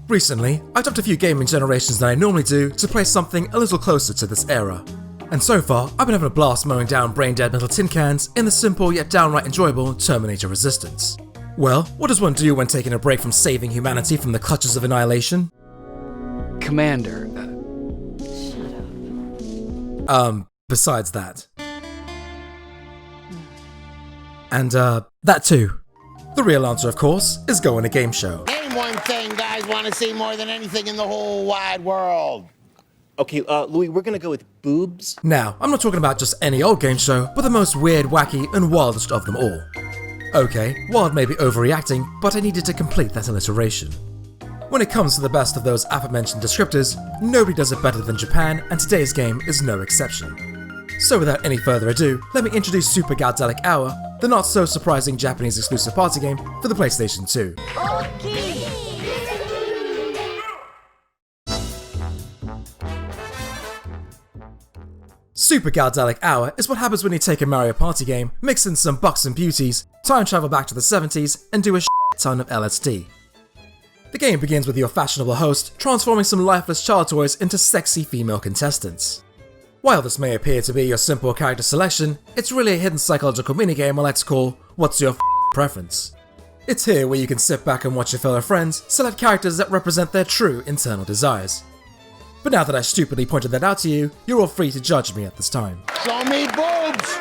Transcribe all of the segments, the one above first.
Recently, I jumped a few gaming generations than I normally do to play something a little closer to this era. And so far, I've been having a blast mowing down brain-dead metal tin cans in the simple yet downright enjoyable Terminator Resitance. Well, what does one do when taking a break from saving humanity from the clutches of annihilation? Commander, Besides that. And, that too. The real answer, of course, is go on a game show. Name one thing guys want to see more than anything in the whole wide world. Okay, Louis, we're gonna go with boobs. Now, I'm not talking about just any old game show, but the most weird, wacky, and wildest of them all. Okay, wild may be overreacting, but I needed to complete that alliteration. When it comes to the best of those aforementioned descriptors, nobody does it better than Japan, and today's game is no exception. So without any further ado, let me introduce Super Gadelic Hour, the not so surprising Japanese exclusive party game for the PlayStation 2. Super Galdelic Hour is what happens when you take a Mario Party game, mix in some bucks and beauties, time travel back to the 70s, and do a ton of LSD. The game begins with your fashionable host transforming some lifeless child toys into sexy female contestants. While this may appear to be your simple character selection, it's really a hidden psychological minigame I like to call What's Your Preference. It's here where you can sit back and watch your fellow friends select characters that represent their true internal desires. But now that I stupidly pointed that out to you, you're all free to judge me at this time. Show me boobs!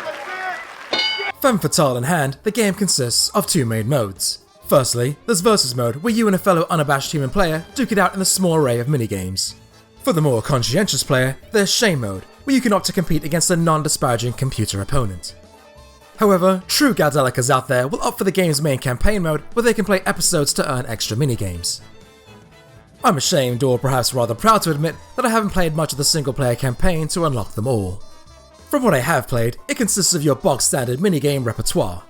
Femme fatale in hand, the game consists of two main modes. Firstly, there's Versus mode, where you and a fellow unabashed human player duke it out in a small array of minigames. For the more conscientious player, there's Shame mode, where you can opt to compete against a non-disparaging computer opponent. However, true Galdelicers out there will opt for the game's main campaign mode, where they can play episodes to earn extra minigames. I'm ashamed, or perhaps rather proud to admit, that I haven't played much of the single-player campaign to unlock them all. From what I have played, it consists of your bog-standard minigame repertoire.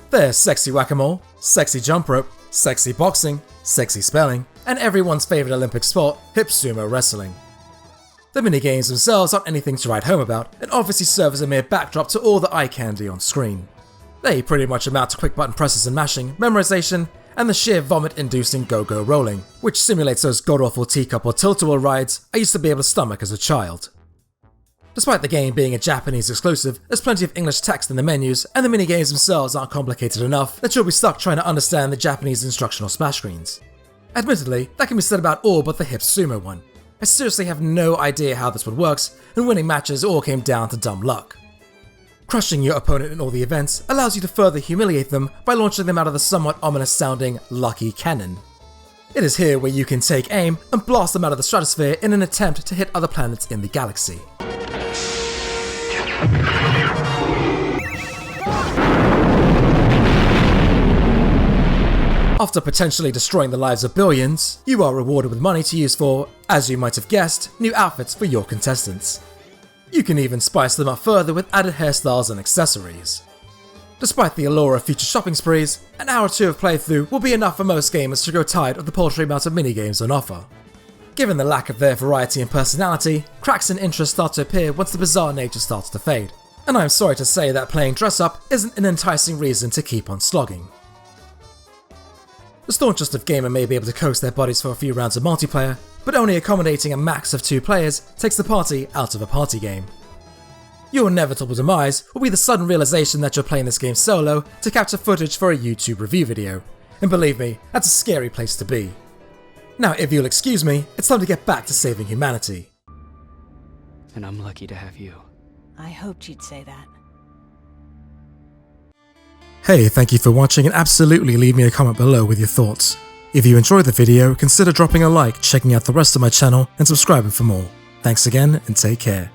There's sexy whack-a-mole, sexy jump rope, sexy boxing, sexy spelling, and everyone's favourite Olympic sport, hip sumo wrestling. The minigames themselves aren't anything to write home about, and obviously serve as a mere backdrop to all the eye candy on screen. They pretty much amount to quick button presses and mashing, memorization, and the sheer vomit-inducing go-go rolling, which simulates those god-awful teacup or tilt-a-whirl rides I used to be able to stomach as a child. Despite the game being a Japanese exclusive, there's plenty of English text in the menus, and the minigames themselves aren't complicated enough that you'll be stuck trying to understand the Japanese instructional splash screens. Admittedly, that can be said about all but the hip sumo one. I seriously have no idea how this one works, and winning matches all came down to dumb luck. Crushing your opponent in all the events allows you to further humiliate them by launching them out of the somewhat ominous sounding Lucky Cannon. It is here where you can take aim and blast them out of the stratosphere in an attempt to hit other planets in the galaxy. After potentially destroying the lives of billions, you are rewarded with money to use for, as you might have guessed, new outfits for your contestants. You can even spice them up further with added hairstyles and accessories. Despite the allure of future shopping sprees, an hour or two of playthrough will be enough for most gamers to grow tired of the paltry amount of minigames on offer. Given the lack of their variety and personality, cracks in interest start to appear once the bizarre nature starts to fade, and I'm sorry to say that playing dress up isn't an enticing reason to keep on slogging. The staunchest of gamer may be able to coax their bodies for a few rounds of multiplayer, but only accommodating a max of 2 players takes the party out of a party game. Your inevitable demise will be the sudden realization that you're playing this game solo to capture footage for a YouTube review video, and believe me, that's a scary place to be. Now if you'll excuse me, it's time to get back to saving humanity. and I'm lucky to have you. I hoped you'd say that. Hey, thank you for watching, and absolutely leave me a comment below with your thoughts. If you enjoyed the video, consider dropping a like, checking out the rest of my channel, and subscribing for more. Thanks again, and take care.